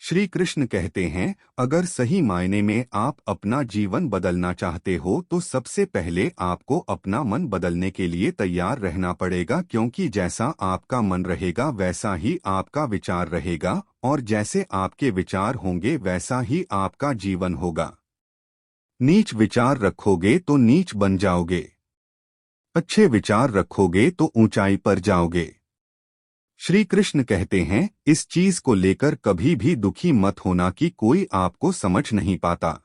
श्री कृष्ण कहते हैं, अगर सही मायने में आप अपना जीवन बदलना चाहते हो तो सबसे पहले आपको अपना मन बदलने के लिए तैयार रहना पड़ेगा, क्योंकि जैसा आपका मन रहेगा वैसा ही आपका विचार रहेगा, और जैसे आपके विचार होंगे वैसा ही आपका जीवन होगा। नीच विचार रखोगे तो नीच बन जाओगे, अच्छे विचार रखोगे तो ऊंचाई पर जाओगे। श्री कृष्ण कहते हैं, इस चीज को लेकर कभी भी दुखी मत होना कि कोई आपको समझ नहीं पाता।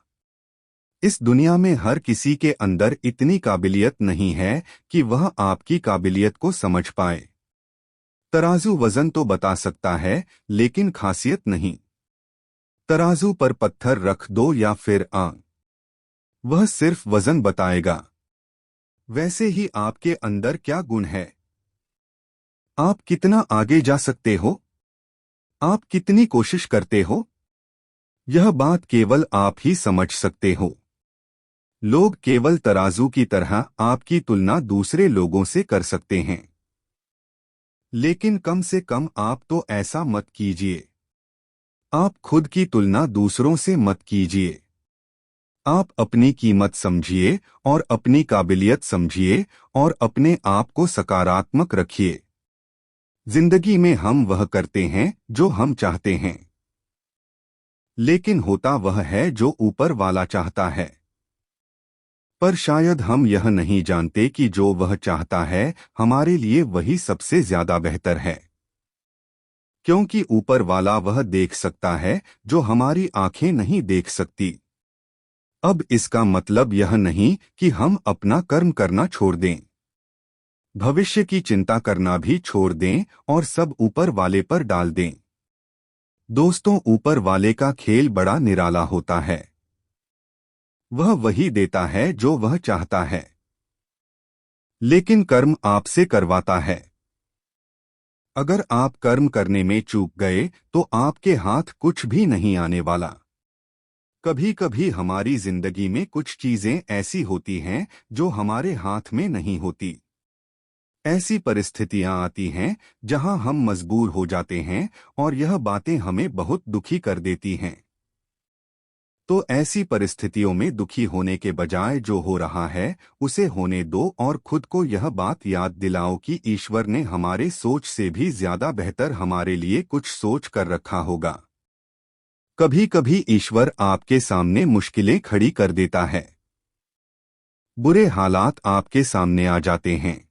इस दुनिया में हर किसी के अंदर इतनी काबिलियत नहीं है कि वह आपकी काबिलियत को समझ पाए। तराजू वजन तो बता सकता है, लेकिन खासियत नहीं। तराजू पर पत्थर रख दो या फिर आग, वह सिर्फ वजन बताएगा। वैसे ही आपके अंदर क्या गुण है, आप कितना आगे जा सकते हो, आप कितनी कोशिश करते हो, यह बात केवल आप ही समझ सकते हो। लोग केवल तराजू की तरह आपकी तुलना दूसरे लोगों से कर सकते हैं, लेकिन कम से कम आप तो ऐसा मत कीजिए। आप खुद की तुलना दूसरों से मत कीजिए। आप अपनी कीमत समझिए और अपनी काबिलियत समझिए और अपने आप को सकारात्मक रखिए। जिंदगी में हम वह करते हैं जो हम चाहते हैं, लेकिन होता वह है जो ऊपर वाला चाहता है। पर शायद हम यह नहीं जानते कि जो वह चाहता है हमारे लिए वही सबसे ज्यादा बेहतर है, क्योंकि ऊपर वाला वह देख सकता है जो हमारी आंखें नहीं देख सकती। अब इसका मतलब यह नहीं कि हम अपना कर्म करना छोड़ दें, भविष्य की चिंता करना भी छोड़ दें और सब ऊपर वाले पर डाल दें। दोस्तों, ऊपर वाले का खेल बड़ा निराला होता है। वह वही देता है जो वह चाहता है, लेकिन कर्म आपसे करवाता है। अगर आप कर्म करने में चूक गए तो आपके हाथ कुछ भी नहीं आने वाला। कभी कभी हमारी जिंदगी में कुछ चीजें ऐसी होती हैं जो हमारे हाथ में नहीं होती। ऐसी परिस्थितियां आती हैं जहां हम मजबूर हो जाते हैं और यह बातें हमें बहुत दुखी कर देती हैं। तो ऐसी परिस्थितियों में दुखी होने के बजाय जो हो रहा है उसे होने दो और खुद को यह बात याद दिलाओ कि ईश्वर ने हमारे सोच से भी ज्यादा बेहतर हमारे लिए कुछ सोच कर रखा होगा। कभी कभी ईश्वर आपके सामने मुश्किलें खड़ी कर देता है। बुरे हालात आपके सामने आ जाते हैं।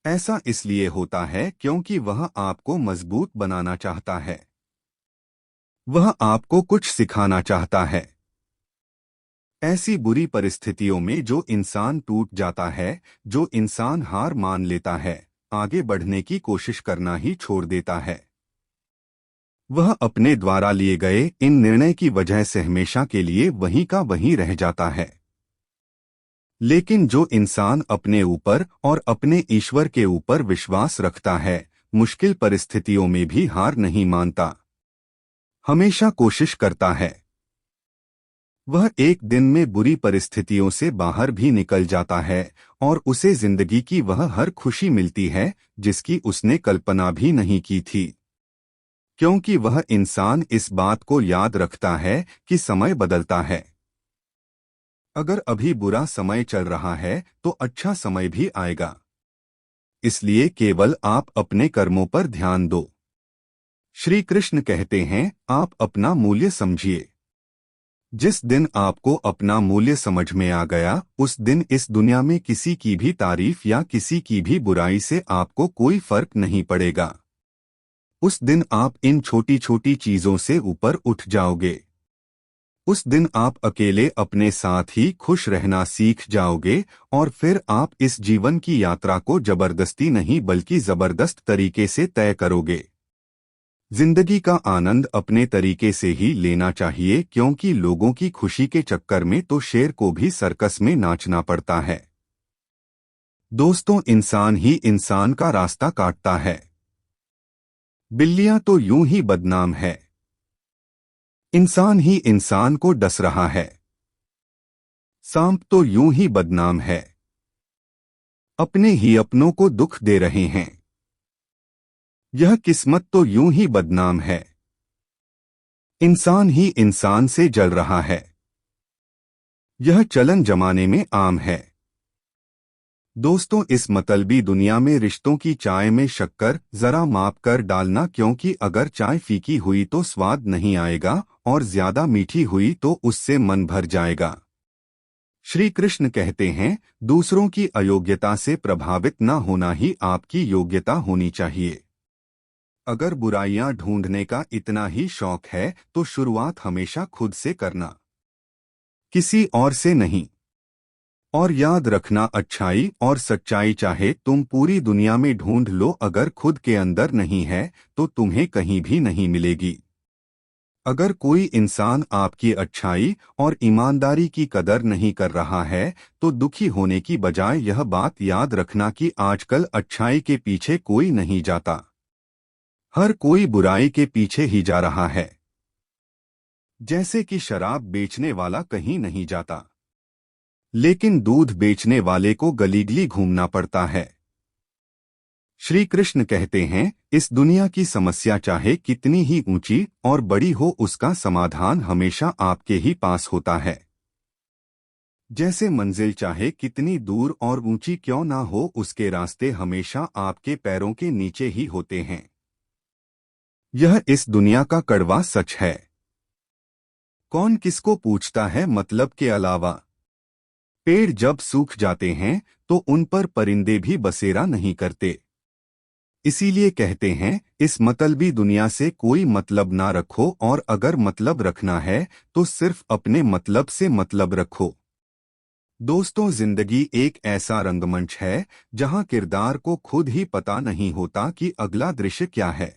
ऐसा इसलिए होता है क्योंकि वह आपको मजबूत बनाना चाहता है। वह आपको कुछ सिखाना चाहता है। ऐसी बुरी परिस्थितियों में जो इंसान टूट जाता है, जो इंसान हार मान लेता है, आगे बढ़ने की कोशिश करना ही छोड़ देता है, वह अपने द्वारा लिए गए इन निर्णय की वजह से हमेशा के लिए वहीं का वहीं रह जाता है। लेकिन जो इंसान अपने ऊपर और अपने ईश्वर के ऊपर विश्वास रखता है, मुश्किल परिस्थितियों में भी हार नहीं मानता, हमेशा कोशिश करता है, वह एक दिन में बुरी परिस्थितियों से बाहर भी निकल जाता है और उसे जिंदगी की वह हर खुशी मिलती है जिसकी उसने कल्पना भी नहीं की थी, क्योंकि वह इंसान इस बात को याद रखता है कि समय बदलता है। अगर अभी बुरा समय चल रहा है तो अच्छा समय भी आएगा। इसलिए केवल आप अपने कर्मों पर ध्यान दो। श्री कृष्ण कहते हैं, आप अपना मूल्य समझिए। जिस दिन आपको अपना मूल्य समझ में आ गया, उस दिन इस दुनिया में किसी की भी तारीफ या किसी की भी बुराई से आपको कोई फर्क नहीं पड़ेगा। उस दिन आप इन छोटी छोटी चीजों से ऊपर उठ जाओगे। उस दिन आप अकेले अपने साथ ही खुश रहना सीख जाओगे और फिर आप इस जीवन की यात्रा को जबरदस्ती नहीं बल्कि जबरदस्त तरीके से तय करोगे। जिंदगी का आनंद अपने तरीके से ही लेना चाहिए, क्योंकि लोगों की खुशी के चक्कर में तो शेर को भी सर्कस में नाचना पड़ता है। दोस्तों, इंसान ही इंसान का रास्ता काटता है। बिल्लियां तो यूं ही बदनाम है, इंसान ही इंसान को डस रहा है। सांप तो यूं ही बदनाम है, अपने ही अपनों को दुख दे रहे हैं। यह किस्मत तो यूं ही बदनाम है, इंसान ही इंसान से जल रहा है। यह चलन जमाने में आम है। दोस्तों, इस मतलबी दुनिया में रिश्तों की चाय में शक्कर जरा माप कर डालना, क्योंकि अगर चाय फीकी हुई तो स्वाद नहीं आएगा और ज्यादा मीठी हुई तो उससे मन भर जाएगा। श्री कृष्ण कहते हैं, दूसरों की अयोग्यता से प्रभावित न होना ही आपकी योग्यता होनी चाहिए। अगर बुराइयां ढूंढने का इतना ही शौक है तो शुरुआत हमेशा खुद से करना, किसी और से नहीं। और याद रखना, अच्छाई और सच्चाई चाहे तुम पूरी दुनिया में ढूंढ लो, अगर खुद के अंदर नहीं है तो तुम्हें कहीं भी नहीं मिलेगी। अगर कोई इंसान आपकी अच्छाई और ईमानदारी की कदर नहीं कर रहा है तो दुखी होने की बजाय यह बात याद रखना कि आजकल अच्छाई के पीछे कोई नहीं जाता, हर कोई बुराई के पीछे ही जा रहा है। जैसे कि शराब बेचने वाला कहीं नहीं जाता, लेकिन दूध बेचने वाले को गली-गली घूमना पड़ता है। श्री कृष्ण कहते हैं, इस दुनिया की समस्या चाहे कितनी ही ऊंची और बड़ी हो, उसका समाधान हमेशा आपके ही पास होता है। जैसे मंजिल चाहे कितनी दूर और ऊंची क्यों ना हो, उसके रास्ते हमेशा आपके पैरों के नीचे ही होते हैं। यह इस दुनिया का कड़वा सच है। कौन किसको पूछता है मतलब के अलावा। पेड़ जब सूख जाते हैं तो उन पर परिंदे भी बसेरा नहीं करते। इसीलिए कहते हैं, इस मतलबी दुनिया से कोई मतलब ना रखो, और अगर मतलब रखना है तो सिर्फ अपने मतलब से मतलब रखो। दोस्तों, जिंदगी एक ऐसा रंगमंच है जहां किरदार को खुद ही पता नहीं होता कि अगला दृश्य क्या है।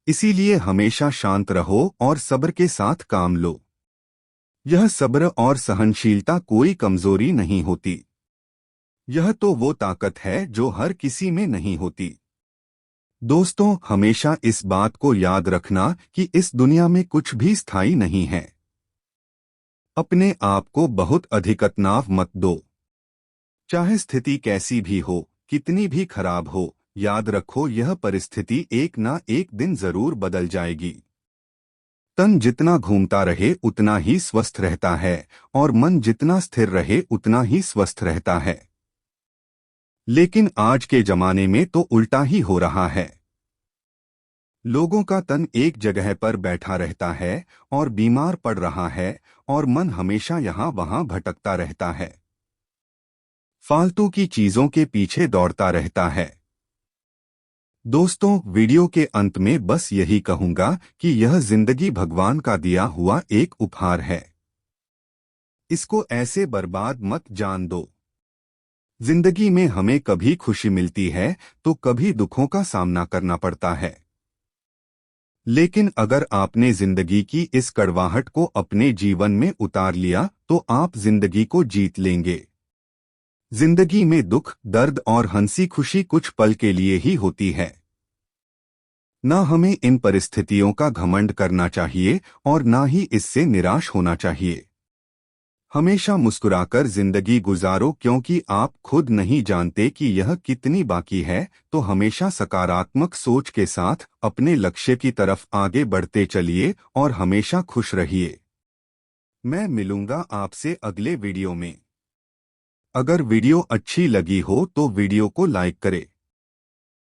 इसीलिए हमेशा शांत रहो और सब्र के साथ काम लो। यह सब्र और सहनशीलता कोई कमजोरी नहीं होती, यह तो वो ताकत है जो हर किसी में नहीं होती। दोस्तों, हमेशा इस बात को याद रखना कि इस दुनिया में कुछ भी स्थायी नहीं है। अपने आप को बहुत अधिक तनाव मत दो। चाहे स्थिति कैसी भी हो, कितनी भी खराब हो, याद रखो यह परिस्थिति एक ना एक दिन जरूर बदल जाएगी। तन जितना घूमता रहे उतना ही स्वस्थ रहता है, और मन जितना स्थिर रहे उतना ही स्वस्थ रहता है। लेकिन आज के जमाने में तो उल्टा ही हो रहा है। लोगों का तन एक जगह पर बैठा रहता है और बीमार पड़ रहा है, और मन हमेशा यहाँ वहाँ भटकता रहता है, फालतू की चीजों के पीछे दौड़ता रहता है। दोस्तों, वीडियो के अंत में बस यही कहूंगा कि यह जिंदगी भगवान का दिया हुआ एक उपहार है। इसको ऐसे बर्बाद मत जान दो। जिंदगी में हमें कभी खुशी मिलती है तो कभी दुखों का सामना करना पड़ता है। लेकिन अगर आपने जिंदगी की इस कड़वाहट को अपने जीवन में उतार लिया तो आप जिंदगी को जीत लेंगे। जिंदगी में दुख, दर्द और हंसी खुशी कुछ पल के लिए ही होती है। न हमें इन परिस्थितियों का घमंड करना चाहिए और न ही इससे निराश होना चाहिए। हमेशा मुस्कुराकर जिंदगी गुजारो, क्योंकि आप खुद नहीं जानते कि यह कितनी बाकी है। तो हमेशा सकारात्मक सोच के साथ अपने लक्ष्य की तरफ आगे बढ़ते चलिए और हमेशा खुश रहिए। मैं मिलूंगा आपसे अगले वीडियो में। अगर वीडियो अच्छी लगी हो तो वीडियो को लाइक करें।